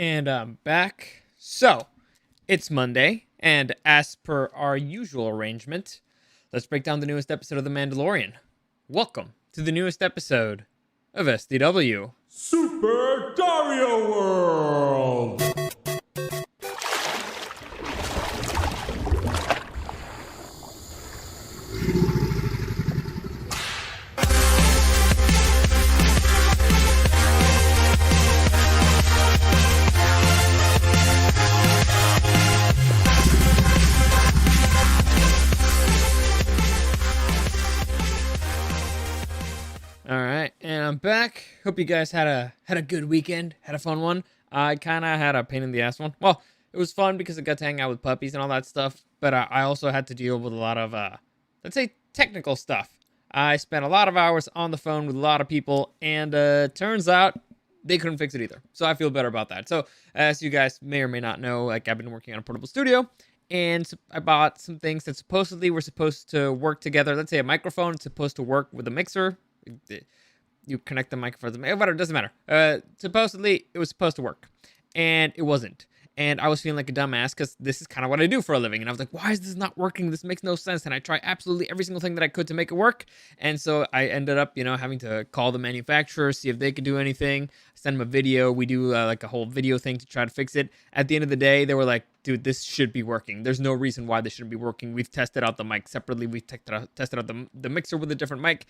And I'm back. So, it's Monday, and as per our usual arrangement, let's break down the newest episode of The Mandalorian. Welcome to the newest episode of SDW. Super Dario World! Alright, and I'm back. Hope you guys had a good weekend, had a fun one. I kind of had a pain in the ass one. Well, it was fun because I got to hang out with puppies and all that stuff, but I also had to deal with a lot of, let's say, technical stuff. I spent a lot of hours on the phone with a lot of people, and turns out they couldn't fix it either. So I feel better about that. So as you guys may or may not know, like I've been working on a portable studio, and I bought some things that supposedly were supposed to work together. Let's say a microphone is supposed to work with a mixer. You connect the microphones, whatever, it doesn't matter. Supposedly it was supposed to work, and it wasn't. And I was feeling like a dumbass because this is kind of what I do for a living. And I was like, why is this not working? This makes no sense. And I tried absolutely every single thing that I could to make it work. And so I ended up, having to call the manufacturer, see if they could do anything, send them a video. We do like a whole video thing to try to fix it. At the end of the day, they were like, dude, this should be working. There's no reason why this shouldn't be working. We've tested out the mic separately. We've tested out the mixer with a different mic.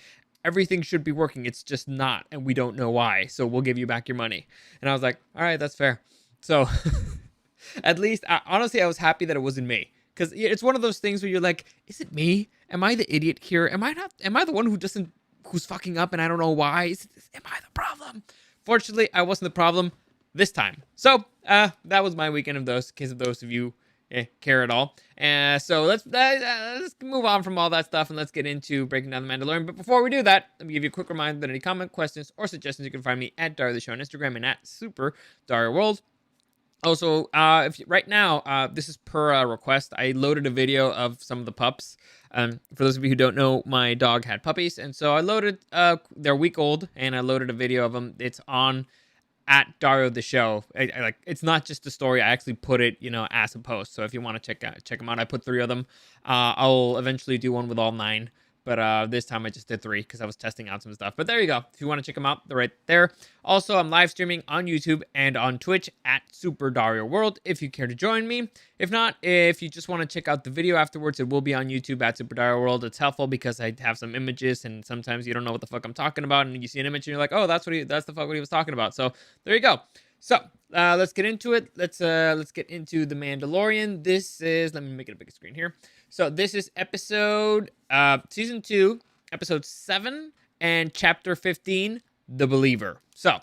Everything should be working. It's just not. And we don't know why. So we'll give you back your money. And I was like, all right, that's fair. So... At least, honestly, I was happy that it wasn't me. Because it's one of those things where you're like, is it me? Am I the idiot here? Am I the one who's fucking up and I don't know why? Am I the problem? Fortunately, I wasn't the problem this time. So, that was my weekend in case of those of you care at all. So let's move on from all that stuff and let's get into breaking down The Mandalorian. But before we do that, let me give you a quick reminder that any comment, questions, or suggestions, you can find me at Dario the Show on Instagram and at Super Dario World. Also, right now, this is per request. I loaded a video of some of the pups. For those of you who don't know, my dog had puppies, and so I loaded. They're a week old, and I loaded a video of them. It's on at Dario the Show. I like. It's not just a story. I actually put it, as a post. So if you want to check them out, I put 3 of them. I'll eventually do one with all 9. But this time I just did 3 because I was testing out some stuff. But there you go. If you want to check them out, they're right there. Also, I'm live streaming on YouTube and on Twitch at Super Dario World if you care to join me. If not, if you just want to check out the video afterwards, it will be on YouTube at Super Dario World. It's helpful because I have some images and sometimes you don't know what the fuck I'm talking about. And you see an image and you're like, oh, that's the fuck what he was talking about. So there you go. So let's get into it. Let's get into The Mandalorian. Let me make it a bigger screen here. So this is season 2, episode 7, and chapter 15, The Believer. So,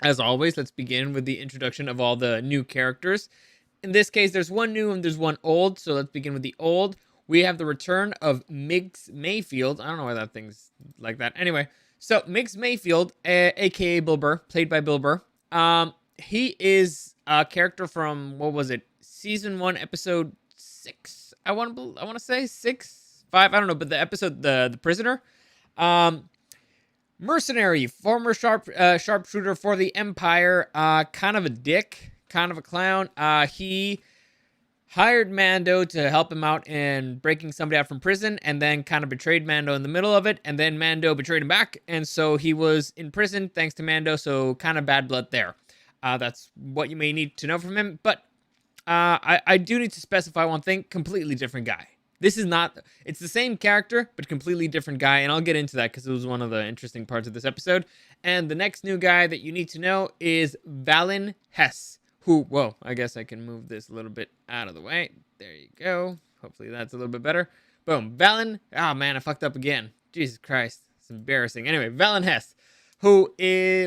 as always, let's begin with the introduction of all the new characters. In this case, there's one new and there's one old. So let's begin with the old. We have the return of Miggs Mayfield. I don't know why that thing's like that. Anyway, so Miggs Mayfield, aka Bill Burr, played by Bill Burr. He is a character from, what was it? Season 1, episode 6. I want to say 6, 5. I don't know, but the episode, the prisoner, mercenary, former sharpshooter for the Empire, kind of a dick, kind of a clown. He hired Mando to help him out in breaking somebody out from prison, and then kind of betrayed Mando in the middle of it, and then Mando betrayed him back, and so he was in prison thanks to Mando. So kind of bad blood there. That's what you may need to know from him, but. I do need to specify one thing, completely different guy. It's the same character, but completely different guy, and I'll get into that because it was one of the interesting parts of this episode. And the next new guy that you need to know is Valin Hess, whoa, I guess I can move this a little bit out of the way. There you go. Hopefully that's a little bit better. Boom, Valin, oh man, I fucked up again. Jesus Christ, it's embarrassing. Anyway, Valin Hess, who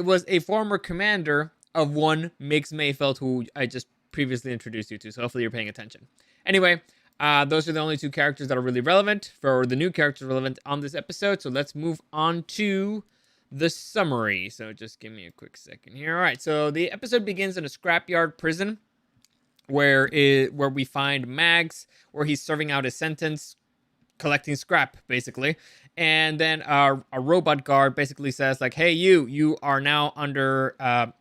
was a former commander of one Miggs Mayfield, who I just previously introduced you to, so hopefully you're paying attention. Anyway, those are the only 2 characters that are really relevant, for the new characters relevant on this episode, so let's move on to the summary. So just give me a quick second here. All right, so the episode begins in a scrapyard prison where we find Mags, where he's serving out his sentence, collecting scrap, basically. And then a robot guard basically says, like, hey, you are now under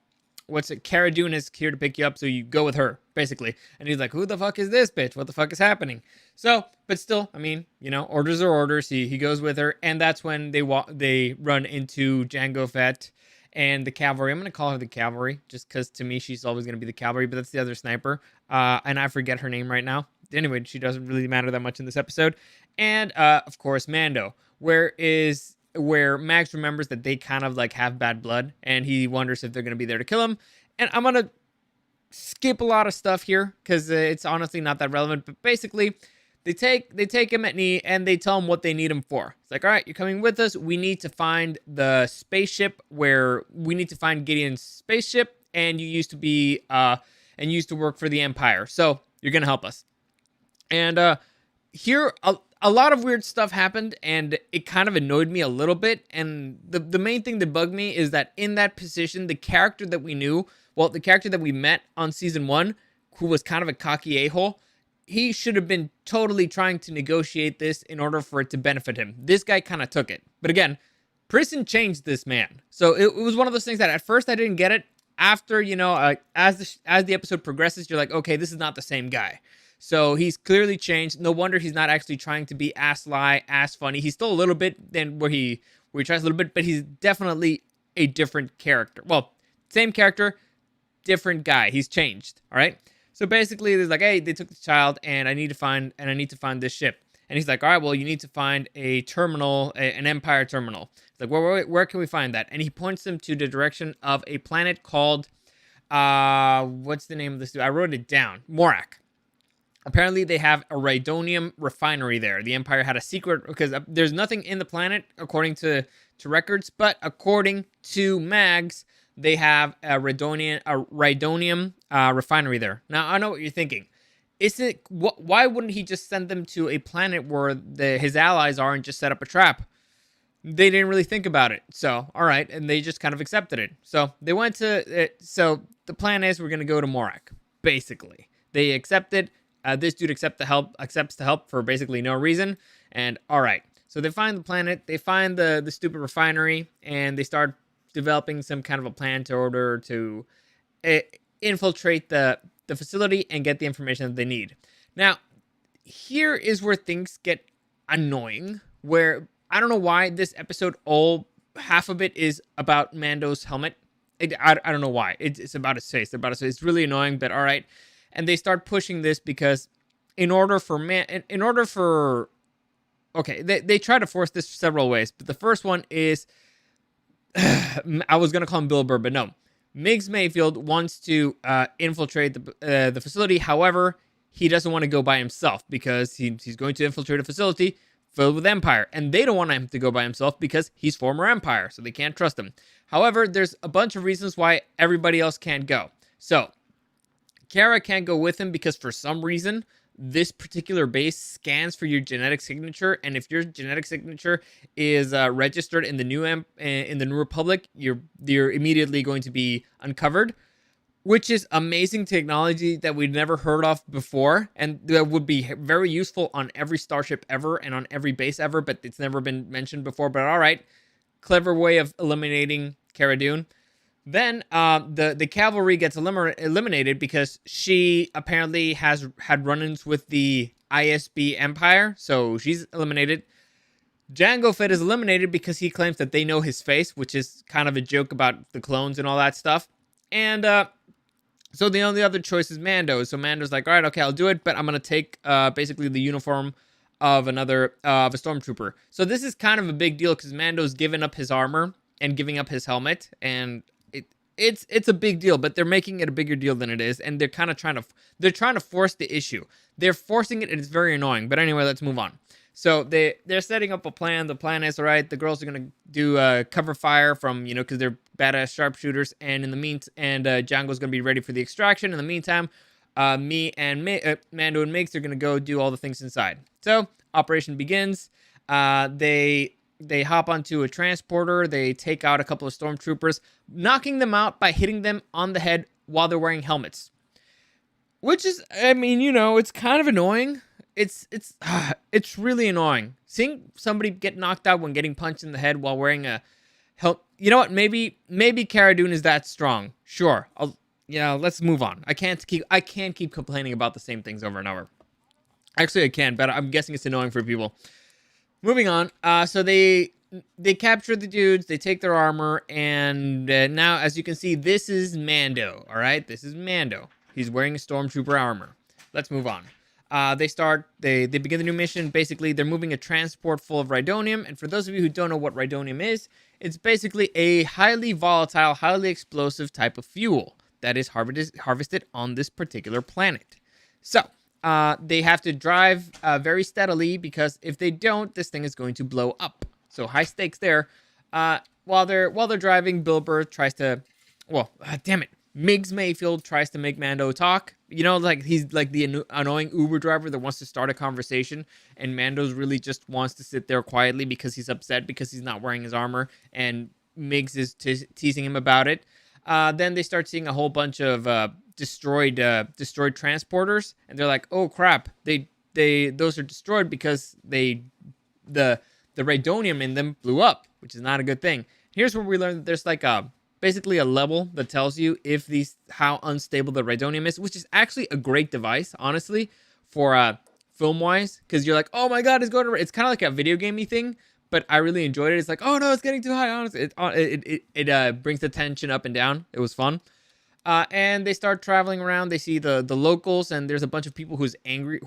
what's it? Cara Dune is here to pick you up, so you go with her, basically. And he's like, who the fuck is this bitch? What the fuck is happening? So, but still, I mean, orders are orders. He goes with her, and that's when they run into Jango Fett and the cavalry. I'm gonna call her the cavalry, just because to me she's always gonna be the cavalry, but that's the other sniper. And I forget her name right now. Anyway, she doesn't really matter that much in this episode. And of course, Mando, where Max remembers that they kind of like have bad blood, and he wonders if they're going to be there to kill him. And I'm going to skip a lot of stuff here because it's honestly not that relevant. But basically, they take him at knee and they tell him what they need him for. It's like, all right, you're coming with us. We need to find the spaceship we need to find Gideon's spaceship, and you used to work for the Empire, so you're going to help us. And here, a lot of weird stuff happened, and it kind of annoyed me a little bit. And the main thing that bugged me is that in that position, the character that we met on season 1, who was kind of a cocky a-hole, he should have been totally trying to negotiate this in order for it to benefit him. This guy kind of took it. But again, prison changed this man. So it was one of those things that at first I didn't get it. After, as the episode progresses, you're like, okay, this is not the same guy. So he's clearly changed. No wonder he's not actually trying to be as sly, as funny. He's still a little bit than where he tries a little bit, but he's definitely a different character. Well, same character, different guy. He's changed. All right. So basically, there's like, hey, they took the child, and I need to find this ship. And he's like, all right, well, you need to find a terminal, an Empire terminal. It's like, where can we find that? And he points them to the direction of a planet called, what's the name of this? I wrote it down. Morak. Apparently, they have a Rhydonium refinery there. The Empire had a secret, because there's nothing in the planet, according to records, but according to Mags, they have a Rhydonium refinery there. Now, I know what you're thinking. Why wouldn't he just send them to a planet where his allies are and just set up a trap? They didn't really think about it. So, all right, and they just kind of accepted it. So, they went to... so, the plan is we're going to go to Morak, basically. They accepted... this dude accepts the help for basically no reason. And all right, so they find the planet, they find the stupid refinery, and they start developing some kind of a plan in order to infiltrate the facility and get the information that they need. Now, here is where things get annoying, where I don't know why this episode, half of it is about Mando's helmet. I don't know why. It's about his face. It's really annoying, but all right. And they start pushing this because they try to force this several ways. But the first one is, I was going to call him Bill Burr, but no. Migs Mayfield wants to infiltrate the facility. However, he doesn't want to go by himself because he's going to infiltrate a facility filled with Empire. And they don't want him to go by himself because he's former Empire, so they can't trust him. However, there's a bunch of reasons why everybody else can't go. So, Kara can't go with him because for some reason, this particular base scans for your genetic signature, and if your genetic signature is registered in the New Republic, you're immediately going to be uncovered, which is amazing technology that we'd never heard of before, and that would be very useful on every starship ever and on every base ever, but it's never been mentioned before. But all right, clever way of eliminating Cara Dune. Then the cavalry gets eliminated because she apparently has had run-ins with the ISB Empire, so she's eliminated. Jango Fett is eliminated because he claims that they know his face, which is kind of a joke about the clones and all that stuff. And so the only other choice is Mando. So Mando's like, all right, okay, I'll do it, but I'm going to take basically the uniform of a stormtrooper. So this is kind of a big deal because Mando's given up his armor and giving up his helmet, and it's a big deal, but they're making it a bigger deal than it is, and they're kind of trying to force the issue. They're forcing it, and it's very annoying. But anyway, let's move on. So they're setting up a plan. The plan is, all right, the girls are gonna do cover fire from, because they're badass sharpshooters, and Django's gonna be ready for the extraction. In the meantime, me and Mando and Migs are gonna go do all the things inside. So operation begins. They hop onto a transporter. They take out a couple of stormtroopers, knocking them out by hitting them on the head while they're wearing helmets. Which is, it's kind of annoying. It's really annoying. Seeing somebody get knocked out when getting punched in the head while wearing a helmet, you know what? Maybe Cara Dune is that strong. Sure. Let's move on. I can't keep complaining about the same things over and over. Actually, I can, but I'm guessing it's annoying for people. Moving on. So they capture the dudes. They take their armor, and now, as you can see, this is Mando. All right, this is Mando. He's wearing a stormtrooper armor. Let's move on. They begin the new mission. Basically, they're moving a transport full of rhydonium. And for those of you who don't know what rhydonium is, it's basically a highly volatile, highly explosive type of fuel that is harvested on this particular planet. So they have to drive very steadily, because if they don't, this thing is going to blow up. So high stakes there. While they're driving, Bill Burr tries to, damn it, Miggs Mayfield tries to make Mando talk. You know, like he's like the annoying Uber driver that wants to start a conversation, and Mando's really just wants to sit there quietly because he's upset because he's not wearing his armor, and Miggs is teasing him about it. Then they start seeing a whole bunch of destroyed transporters, and they're like, "Oh crap! Those are destroyed because the rhydonium in them blew up, which is not a good thing." Here's where we learn that there's like basically a level that tells you how unstable the rhydonium is, which is actually a great device, honestly, for film wise, because you're like, oh my god, it's kind of like a video gamey thing, but I really enjoyed it. It's like, oh no, it's getting too high. Honestly, it brings the tension up and down. It was fun. And they start traveling around. They see the locals, and there's a bunch of people who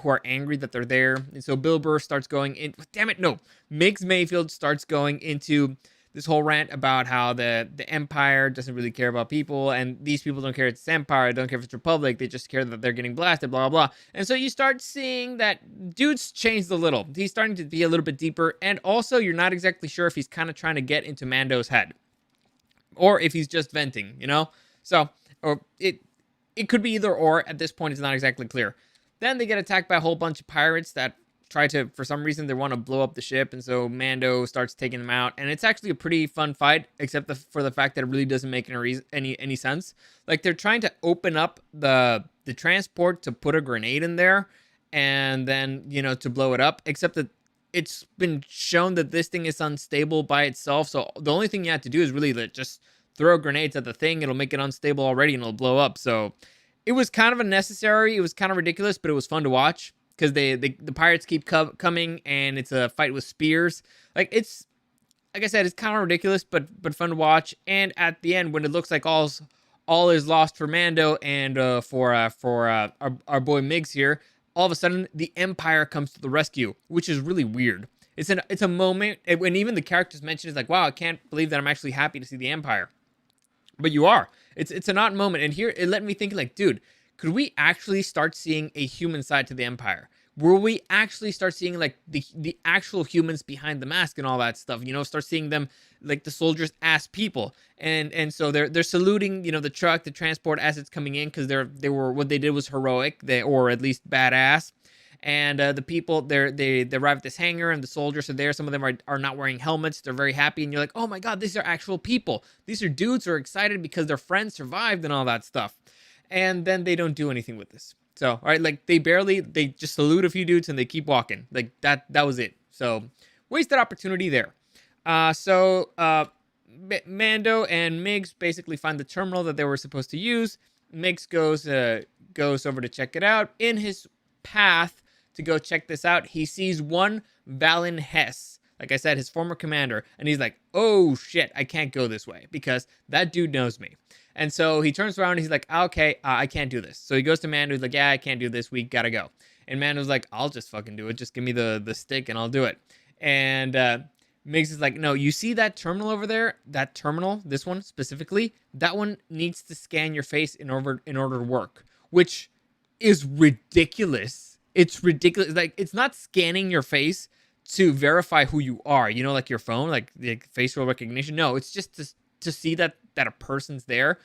are angry that they're there. And so Bill Burr starts going in. Damn it, no. Miggs Mayfield starts going into this whole rant about how the Empire doesn't really care about people, and these people don't care if it's Empire, don't care if it's Republic, they just care that they're getting blasted, blah, blah, blah. And so you start seeing that dude's changed a little. He's starting to be a little bit deeper, and also you're not exactly sure if he's kind of trying to get into Mando's head, or if he's just venting, you know? So, or it could be either or. At this point, it's not exactly clear. Then they get attacked by a whole bunch of pirates that try to, for some reason, they want to blow up the ship, and so Mando starts taking them out, and it's actually a pretty fun fight, except for the fact that it really doesn't make any sense. Like, they're trying to open up the transport to put a grenade in there, and then, you know, to blow it up, except that it's been shown that this thing is unstable by itself, so the only thing you have to do is really just throw grenades at the thing. It'll make it unstable already, and it'll blow up. So it was kind of unnecessary, it was kind of ridiculous, but it was fun to watch, because the pirates keep coming, and it's a fight with spears. Like, it's, like I said, it's kind of ridiculous, but fun to watch. And at the end, when it looks like all is lost for Mando and for our boy Miggs here, all of a sudden the Empire comes to the rescue, which is really weird. It's a moment when even the characters mention, it's like, wow, I can't believe that I'm actually happy to see the Empire. But you are. It's an odd moment, and here it let me think, like, dude, could we actually start seeing a human side to the Empire? Will we actually start seeing, like, the actual humans behind the mask and all that stuff? You know, start seeing them, like, the soldiers as people. And so they're saluting, you know, the transport as it's coming in, because what they did was heroic, or at least badass. And the people, they arrive at this hangar, and the soldiers are there. Some of them are not wearing helmets. They're very happy, and you're like, oh my god, these are actual people. These are dudes who are excited because their friends survived and all that stuff. And then they don't do anything with this. So, all right, like, they just salute a few dudes and they keep walking. Like, that was it. So, wasted opportunity there. Mando and Miggs basically find the terminal that they were supposed to use. Miggs goes over to check it out. In his path to go check this out, he sees one Valen Hess, like I said, his former commander, and he's like, oh shit, I can't go this way because that dude knows me. And so he turns around and he's like, okay, I can't do this. So he goes to Mando. He's like, yeah, I can't do this. We gotta go. And Mando's like, I'll just fucking do it. Just give me the stick and I'll do it. And Miggs is like, no, you see that terminal over there? That terminal, this one specifically, that one needs to scan your face in order to work, which is ridiculous. It's ridiculous. Like, it's not scanning your face to verify who you are. You know, like your phone, like the facial recognition. No, it's just to see that a person's there.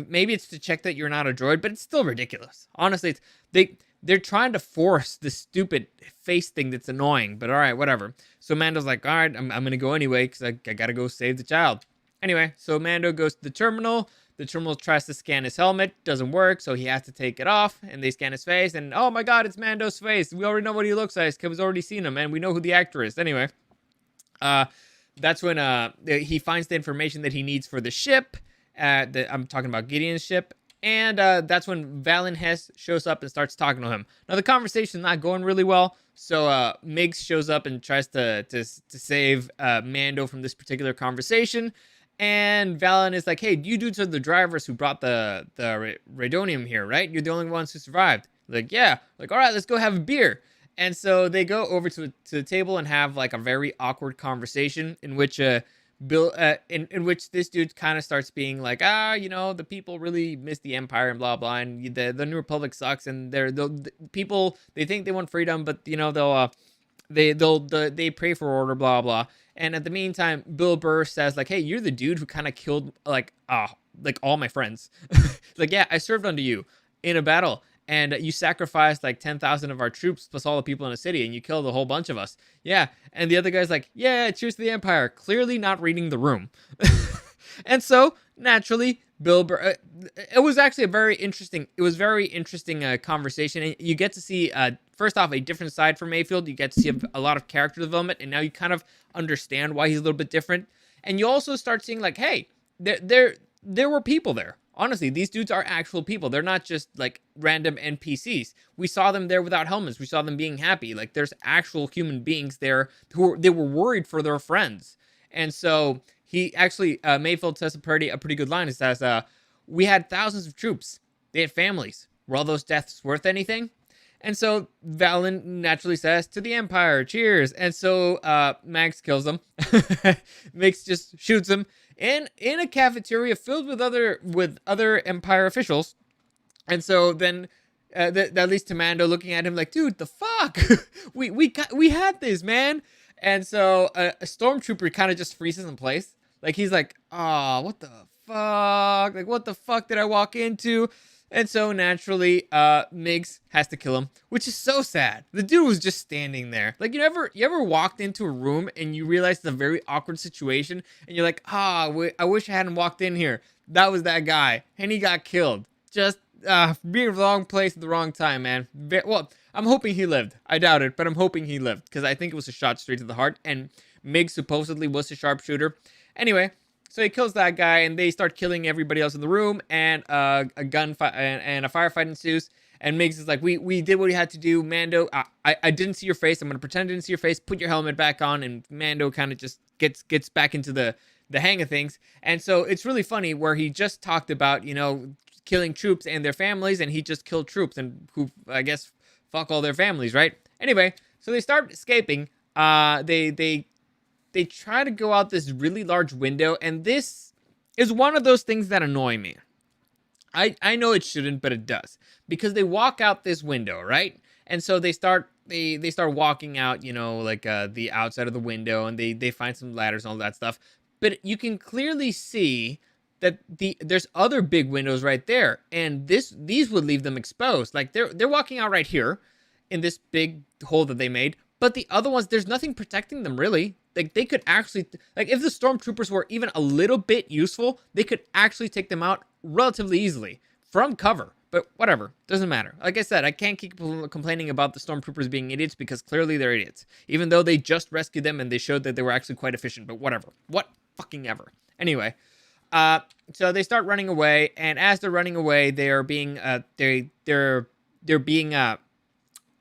Maybe it's to check that you're not a droid, but it's still ridiculous. Honestly, they're trying to force this stupid face thing that's annoying, but all right, whatever. So Mando's like, all right, I'm going to go anyway because I got to go save the child. Anyway, so Mando goes to the terminal. The terminal tries to scan his helmet. Doesn't work, so he has to take it off, and they scan his face, and oh my god, it's Mando's face. We already know what he looks like because we've already seen him, and we know who the actor is. Anyway, that's when he finds the information that he needs for the ship. I'm talking about Gideon's ship. And that's when Valen Hess shows up and starts talking to him. Now the conversation's not going really well, so Migs shows up and tries to save Mando from this particular conversation. And Valen is like, "Hey, you dudes are the drivers who brought the radonium here, right? You're the only ones who survived." Like, yeah. Like, all right, let's go have a beer. And so they go over to the table and have like a very awkward conversation in which Bill, in which this dude kind of starts being like, the people really miss the Empire and blah blah, and the New Republic sucks, and the people, they think they want freedom, but they pray for order, blah blah. And at the meantime, Bill Burr says like, "Hey, you're the dude who kind of killed like all my friends." Like, yeah, I served under you in a battle. And you sacrificed like 10,000 of our troops plus all the people in the city, and you killed a whole bunch of us. Yeah. And the other guy's like, "Yeah, cheers to the Empire." Clearly not reading the room. And so naturally, Bill Burr, it was actually very interesting conversation. And you get to see, first off, a different side from Mayfield. You get to see a lot of character development, and now you kind of understand why he's a little bit different. And you also start seeing like, hey, there were people there. Honestly, these dudes are actual people. They're not just like random NPCs. We saw them there without helmets. We saw them being happy. Like, there's actual human beings there they were worried for their friends. And so he actually, Mayfield says a pretty good line. He says, "We had thousands of troops. They had families. Were all those deaths worth anything?" And so Valen naturally says, "To the Empire, cheers." And so Max kills him. Max just shoots him in a cafeteria filled with other Empire officials. And so then that leads to Mando looking at him like, "Dude, the fuck? we had this, man." And so a stormtrooper kind of just freezes in place. Like, he's like, "Oh, what the fuck? Like, what the fuck did I walk into?" And so naturally, Migs has to kill him, which is so sad. The dude was just standing there. Like, you ever walked into a room and you realize it's a very awkward situation, and you're like, I wish I hadn't walked in here. That was that guy, and he got killed. Just being in the wrong place at the wrong time, man. Well, I'm hoping he lived. I doubt it, but I'm hoping he lived, because I think it was a shot straight to the heart, and Migs supposedly was a sharpshooter. Anyway. So he kills that guy, and they start killing everybody else in the room, and a gunfight and a firefight ensues. And Migs is like, "We did what we had to do, Mando. I didn't see your face. I'm gonna pretend I didn't see your face. Put your helmet back on." And Mando kind of just gets back into the hang of things. And so it's really funny where he just talked about killing troops and their families, and he just killed troops and who, I guess, fuck all their families, right? Anyway, so they start escaping. They try to go out this really large window, and this is one of those things that annoy me. I know it shouldn't, but it does, because they walk out this window, right? And so they start walking out, the outside of the window, and they find some ladders and all that stuff. But you can clearly see that there's other big windows right there, and these would leave them exposed. Like, they're walking out right here in this big hole that they made. But the other ones, there's nothing protecting them, really. Like, they could actually, like, if the stormtroopers were even a little bit useful, they could actually take them out relatively easily from cover. But whatever, doesn't matter. Like I said, I can't keep complaining about the stormtroopers being idiots, because clearly they're idiots. Even though they just rescued them and they showed that they were actually quite efficient. But whatever. What fucking ever. Anyway, so they start running away, and as they're running away, they are being they're being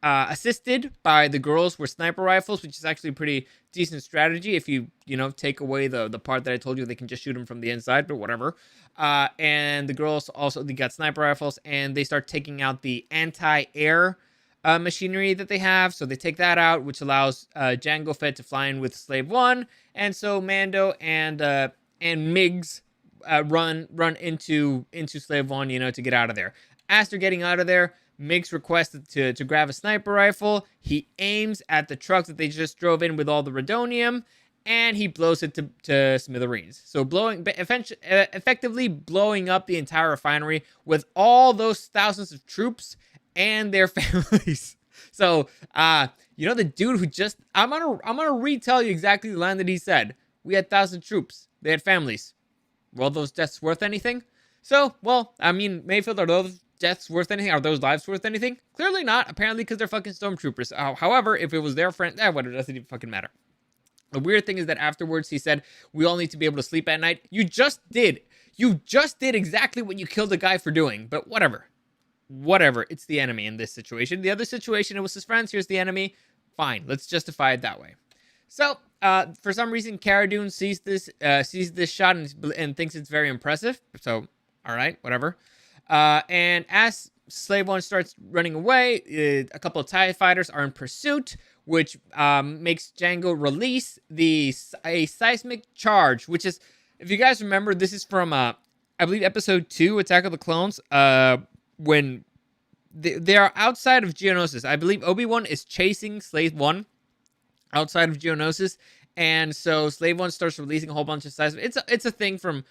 assisted by the girls with sniper rifles, which is actually a pretty decent strategy if you take away the part that I told you they can just shoot them from the inside, but whatever. And the girls also, they got sniper rifles, and they start taking out the anti-air machinery that they have. So they take that out, which allows Jango Fett to fly in with Slave One, and so Mando and Migs run into Slave One, to get out of there. As they're getting out of there, Migs requested to grab a sniper rifle. He aims at the truck that they just drove in with all the radonium, and he blows it to smithereens. So effectively blowing up the entire refinery with all those thousands of troops and their families. So, the dude who just, I'm gonna retell you exactly the line that he said. "We had 1,000 troops. They had families. Were all those deaths worth anything?" So, well, I mean, Mayfield, are those deaths worth anything? Are those lives worth anything? Clearly not, apparently, because they're fucking stormtroopers. However, if it was their friend, whatever, it doesn't even fucking matter. The weird thing is that afterwards he said, we all need to be able to sleep at night. You just did. You just did exactly what you killed a guy for doing, but whatever. Whatever. It's the enemy in this situation. The other situation, it was his friends. Here's the enemy. Fine. Let's justify it that way. So, for some reason, Cara Dune sees this shot and thinks it's very impressive. So, all right, whatever. And as Slave One starts running away, a couple of TIE fighters are in pursuit, which makes Django release a seismic charge, which is, if you guys remember, this is from, I believe, Episode 2, Attack of the Clones, when they are outside of Geonosis. I believe Obi-Wan is chasing Slave One outside of Geonosis, and so Slave One starts releasing a whole bunch of seismic. It's a thing from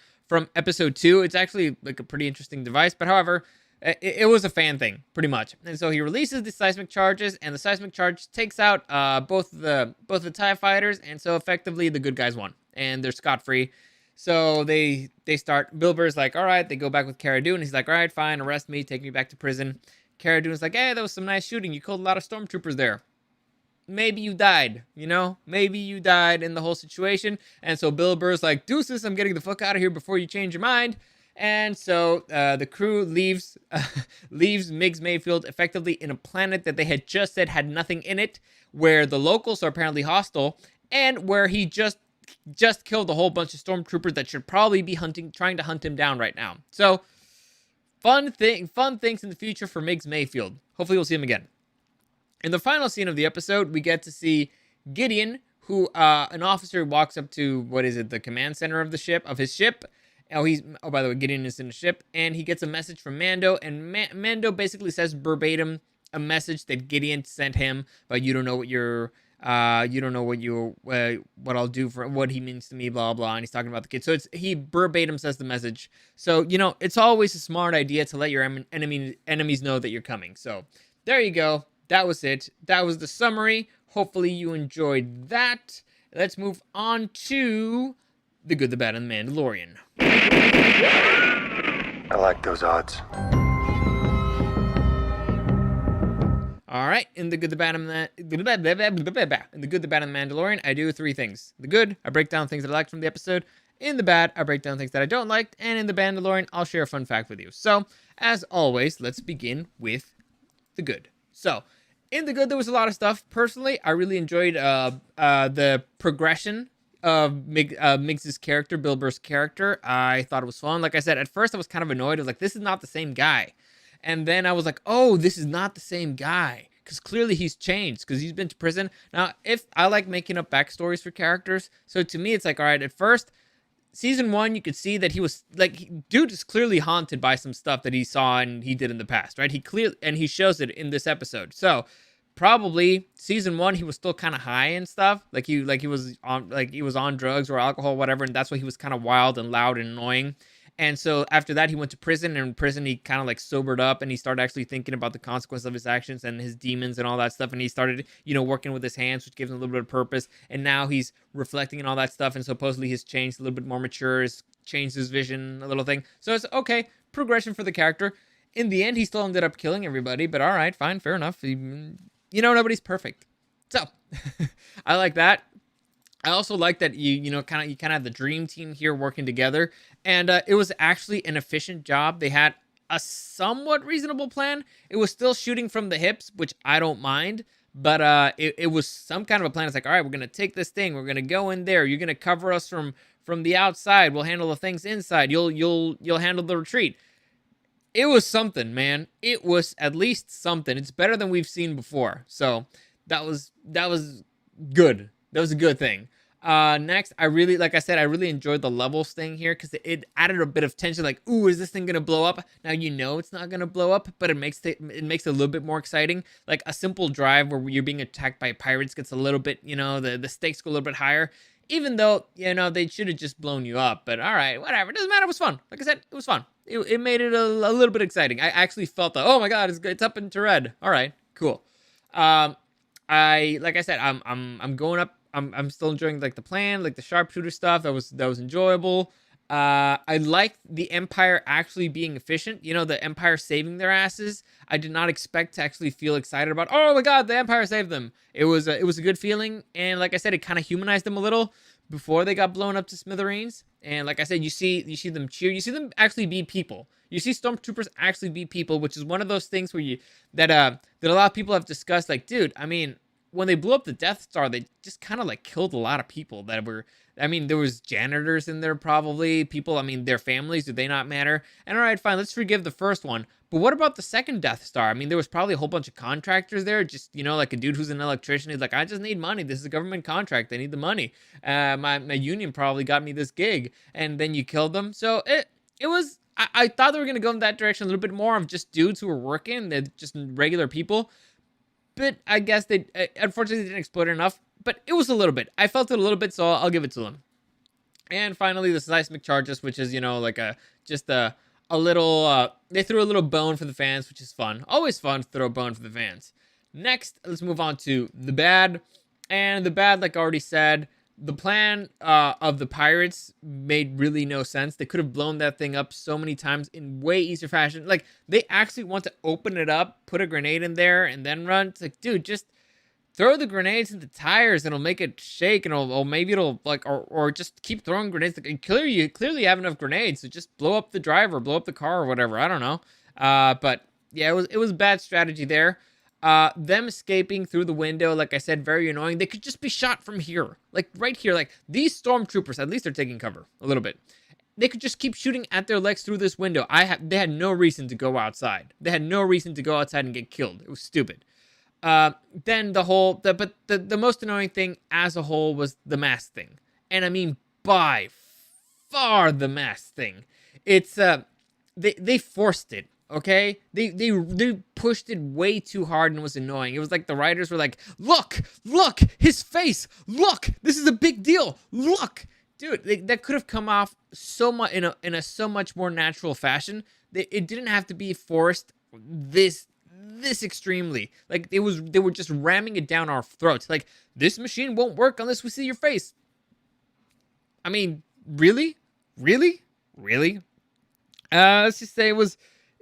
Episode 2. It's actually like a pretty interesting device, but however, it was a fan thing, pretty much. And so he releases the seismic charges, and the seismic charge takes out both the TIE fighters, and so effectively the good guys won, and they're scot-free. So they start, Bill Burr's like, all right, they go back with Cara Dune. He's like, all right, fine, arrest me, take me back to prison. Cara Dune's like, hey, that was some nice shooting. You killed a lot of stormtroopers there. Maybe you died, you know? Maybe you died in the whole situation. And so Bill Burr's like, deuces, I'm getting the fuck out of here before you change your mind. And so the crew leaves Migs Mayfield effectively in a planet that they had just said had nothing in it, where the locals are apparently hostile, and where he just killed a whole bunch of stormtroopers that should probably be trying to hunt him down right now. So fun things in the future for Migs Mayfield. Hopefully we'll see him again. In the final scene of the episode, we get to see Gideon, who an officer walks up to, the command center of his ship. By the way, Gideon is in the ship, and he gets a message from Mando, and Mando basically says verbatim a message that Gideon sent him, but you don't know what I'll do for what he means to me, blah blah. And he's talking about the kid, so he verbatim says the message. So it's always a smart idea to let your enemies know that you're coming. So there you go. That was it. That was the summary. Hopefully you enjoyed that. Let's move on to The Good, the Bad, and the Mandalorian. I like those odds. All right, in The Good, the Bad, and the Mandalorian, I do three things. The good, I break down things that I liked from the episode. In the bad, I break down things that I don't like. And in the Mandalorian, I'll share a fun fact with you. So, as always, let's begin with the good. So, in the good, there was a lot of stuff. Personally, I really enjoyed the progression of Miggs's character, Bill Burr's character. I thought it was fun. Like I said, at first I was kind of annoyed. I was like, this is not the same guy. And then I was like, oh, this is not the same guy. Because clearly he's changed, because he's been to prison. Now, if I like making up backstories for characters, so to me, it's like, all right, at first, Season 1, you could see that he was, dude is clearly haunted by some stuff that he saw and he did in the past, right? He shows it in this episode. So, probably Season 1, he was still kind of high and stuff. He was on drugs or alcohol, whatever, and that's why he was kind of wild and loud and annoying. And so after that, he went to prison, and in prison, he kind of sobered up, and he started actually thinking about the consequence of his actions and his demons and all that stuff. And he started, working with his hands, which gives him a little bit of purpose. And now he's reflecting and all that stuff. And supposedly he's changed, a little bit more mature, has changed his vision, a little thing. So it's okay, progression for the character. In the end, he still ended up killing everybody, but all right, fine, fair enough. Nobody's perfect. So I like that. I also like that you kind of have the dream team here working together, and it was actually an efficient job. They had a somewhat reasonable plan. It was still shooting from the hips, which I don't mind, but it was some kind of a plan. It's like, all right, we're gonna take this thing, we're gonna go in there. You're gonna cover us from the outside. We'll handle the things inside. You'll handle the retreat. It was something, man. It was at least something. It's better than we've seen before. So that was good. That was a good thing. Next, I really enjoyed the levels thing here, because it added a bit of tension. Like, ooh, is this thing gonna blow up? Now it's not gonna blow up, but it makes it a little bit more exciting. Like a simple drive where you're being attacked by pirates gets a little bit, the stakes go a little bit higher. Even though they should have just blown you up, but all right, whatever. It doesn't matter. It was fun. Like I said, it was fun. It made it a little bit exciting. I actually felt that. Oh my god, it's up into red. All right, cool. I'm going up. I'm still enjoying the plan, the sharpshooter stuff. That was enjoyable. I liked the Empire actually being efficient. You know, the Empire saving their asses. I did not expect to actually feel excited about. Oh my God, the Empire saved them. It was a good feeling, and like I said, it kind of humanized them a little before they got blown up to smithereens. And like I said, you see them cheer. You see them actually be people. You see stormtroopers actually be people, which is one of those things where that a lot of people have discussed. Like, dude, I mean, when they blew up the Death Star, they just kind of like killed a lot of people that were. I mean, there was janitors in there, probably people. I mean, their families, do they not matter? And all right, fine, let's forgive the first one. But what about the second Death Star? I mean, there was probably a whole bunch of contractors there. Just, you know, like a dude who's an electrician. He's like, I just need money. This is a government contract. I need the money. My union probably got me this gig, and then you killed them. So it was. I thought they were gonna go in that direction a little bit more of just dudes who were working. They're just regular people. But I guess they unfortunately didn't exploit it enough. But it was a little bit. I felt it a little bit, so I'll give it to them. And finally, the seismic charges, which is, you know, like a little. They threw a little bone for the fans, which is fun. Always fun to throw a bone for the fans. Next, let's move on to the bad. And the bad, like I already said, the plan of the pirates made really no sense. They could have blown that thing up so many times in way easier fashion. Like, they actually want to open it up, put a grenade in there, and then run. It's like, dude, just throw the grenades in the tires and it'll make it shake, and or maybe it'll like, or just keep throwing grenades. Like, clearly have enough grenades, so just blow up the driver, blow up the car or whatever. I don't know. But yeah, it was bad strategy there. Them escaping through the window, like I said, very annoying. They could just be shot from here, like right here. Like, these stormtroopers, at least they're taking cover a little bit. They could just keep shooting at their legs through this window. They had no reason to go outside. They had no reason to go outside and get killed. It was stupid. Then the most annoying thing as a whole was the mask thing. And I mean, by far the mask thing. It's, they forced it. Okay, they pushed it way too hard and it was annoying. It was like the writers were like, look, his face, look, this is a big deal, look, dude. That could have come off so much in a so much more natural fashion. It didn't have to be forced this extremely. Like, they were just ramming it down our throats. Like, this machine won't work unless we see your face. I mean, really. Let's just say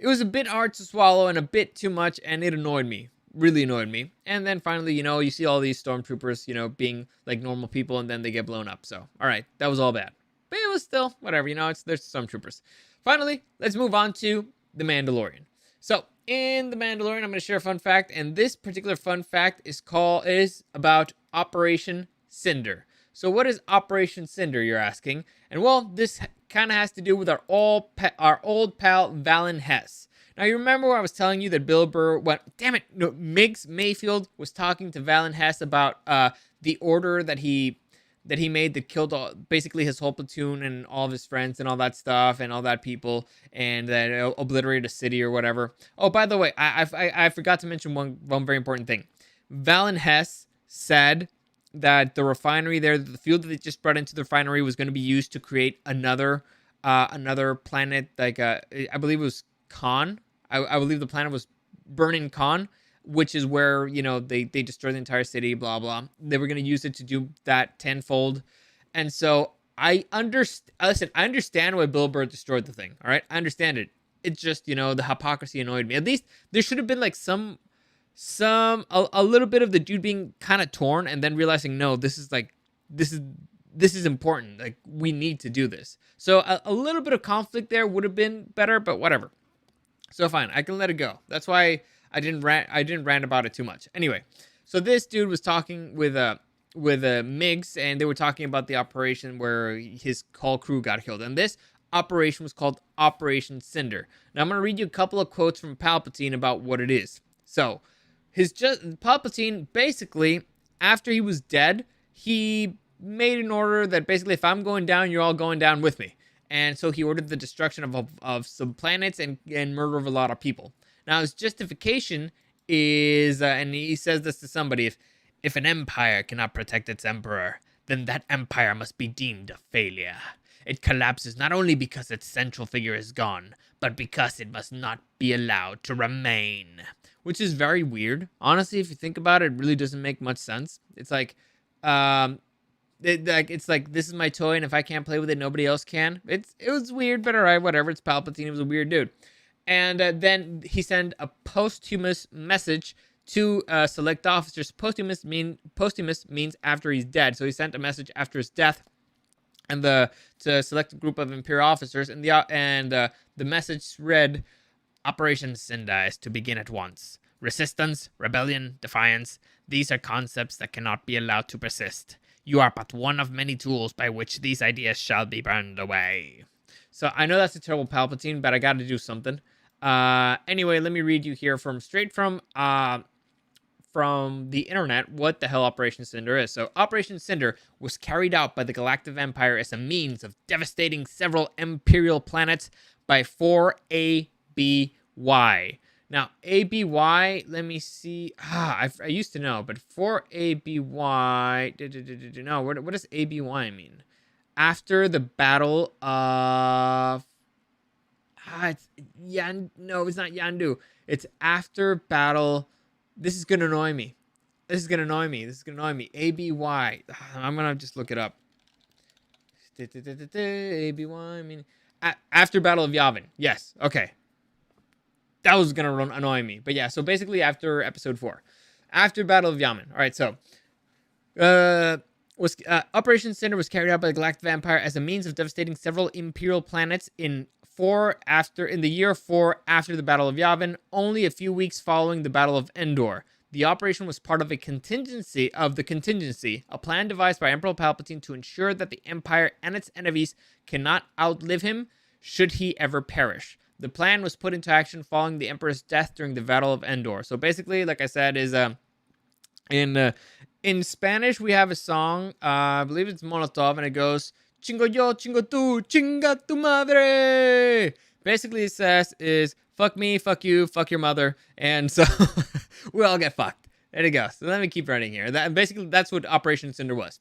it was a bit hard to swallow and a bit too much, and it annoyed me. Really annoyed me. And then finally, you know, you see all these stormtroopers, you know, being like normal people, and then they get blown up. So, all right, that was all bad. But it was still whatever, you know, there's stormtroopers. Finally, let's move on to The Mandalorian. So, in The Mandalorian, I'm going to share a fun fact, and this particular fun fact is about Operation Cinder. So what is Operation Cinder, you're asking? And well, this kind of has to do with our old pal Valen Hess. Now, you remember where I was telling you that Bill Burr Migs Mayfield was talking to Valen Hess about the order that he made that killed basically his whole platoon and all of his friends and all that stuff and all that people, and that obliterated a city or whatever. Oh, by the way, I forgot to mention one very important thing. Valen Hess said that the refinery there, the fuel that they just brought into the refinery, was going to be used to create another planet. Like, I believe it was Khan. I believe the planet was Burning Khan, which is where, you know, they destroyed the entire city, blah, blah. They were going to use it to do that tenfold. And so I understand why Bill Burr destroyed the thing. All right. I understand it. It's just, you know, the hypocrisy annoyed me. At least there should have been like a little bit of the dude being kind of torn and then realizing, no, this is important. Like, we need to do this. So a little bit of conflict there would have been better, but whatever. So fine, I can let it go. That's why I didn't rant about it too much. Anyway, so this dude was talking with Migs, and they were talking about the operation where his whole crew got killed. And this operation was called Operation Cinder. Now I'm going to read you a couple of quotes from Palpatine about what it is. So, Palpatine, basically, after he was dead, he made an order that basically, if I'm going down, you're all going down with me. And so he ordered the destruction of some planets and murder of a lot of people. Now, his justification is, and he says this to somebody, if an empire cannot protect its emperor, then that empire must be deemed a failure. It collapses not only because its central figure is gone, but because it must not be allowed to remain. Which is very weird. Honestly, if you think about it, it really doesn't make much sense. It's like, It's like, this is my toy, and if I can't play with it, nobody else can. It was weird, but all right, whatever. It's Palpatine. He was a weird dude. And then he sent a posthumous message to select officers. Posthumous means after he's dead. So he sent a message after his death, and to select a group of Imperial officers. And the message read, "Operation Cinder is to begin at once. Resistance, rebellion, defiance. These are concepts that cannot be allowed to persist. You are but one of many tools by which these ideas shall be burned away." So I know that's a terrible Palpatine, but I got to do something. Anyway, let me read you here straight from the internet what the hell Operation Cinder is. So Operation Cinder was carried out by the Galactic Empire as a means of devastating several Imperial planets by 4ABY. Now, ABY, let me see. I used to know, but 4ABY, no, what does ABY mean? After the Battle of... it's no, it's not Yandu. It's after battle. This is going to annoy me. ABY. I'm going to just look it up. ABY, I mean... After Battle of Yavin. Yes, okay. That was going to annoy me. But yeah, so basically after episode 4. After Battle of Yavin. All right, so... Operation Cinder was carried out by the Galactic Empire as a means of devastating several Imperial planets in the year 4 after the Battle of Yavin, only a few weeks following the Battle of Endor. The operation was part of a contingency, a plan devised by Emperor Palpatine to ensure that the Empire and its enemies cannot outlive him should he ever perish. The plan was put into action following the Emperor's death during the Battle of Endor. So basically, like I said, is in Spanish, we have a song, I believe it's Molotov, and it goes, "Chingo yo, chingo tú, chinga tu madre." Basically, it says is, fuck me, fuck you, fuck your mother, and so we all get fucked. There you go. So let me keep running here. That's what Operation Cinder was.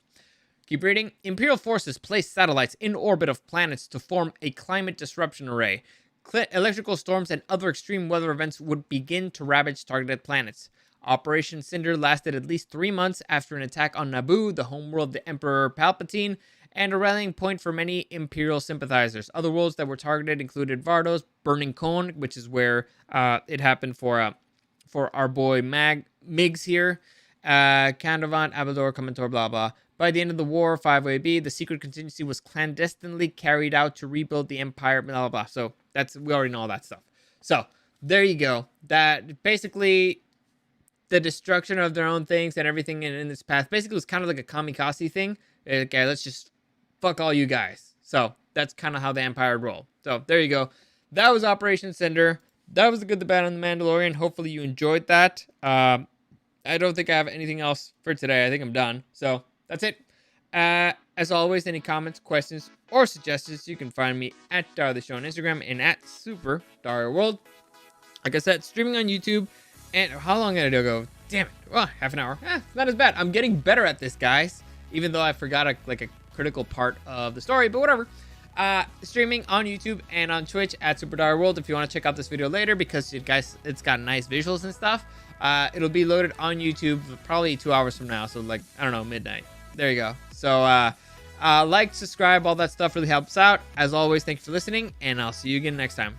Keep reading. Imperial forces placed satellites in orbit of planets to form a climate disruption array. Electrical storms and other extreme weather events would begin to ravage targeted planets. Operation Cinder lasted at least 3 months after an attack on Naboo, the homeworld of the Emperor Palpatine, and a rallying point for many Imperial sympathizers. Other worlds that were targeted included Vardos, Burning Cone, which is where it happened for our boy Migs here, Candovant, Abador, Commentor, blah blah. By the end of the war, 5AB, the secret contingency was clandestinely carried out to rebuild the Empire, blah blah blah. So we already know all that stuff. So there you go. That basically, the destruction of their own things and everything in this path basically was kind of like a kamikaze thing. Okay, let's just fuck all you guys. So that's kind of how the Empire roll. So there you go. That was Operation Cinder. That was the good, the bad, and the Mandalorian. Hopefully you enjoyed that. I don't think I have anything else for today. I think I'm done. So that's it. As always, any comments, questions, or suggestions, you can find me at Dario the Show on Instagram and at Super Dario World. Like I said, streaming on YouTube. And how long did it go? Damn it. Well, half an hour. Not as bad. I'm getting better at this, guys. Even though I forgot a critical part of the story, but whatever. Streaming on YouTube and on Twitch at Super Dario World. If you want to check out this video later, because it's got nice visuals and stuff. It'll be loaded on YouTube probably 2 hours from now. So like, I don't know, midnight. There you go. So like, subscribe, all that stuff really helps out. As always, thank you for listening, and I'll see you again next time.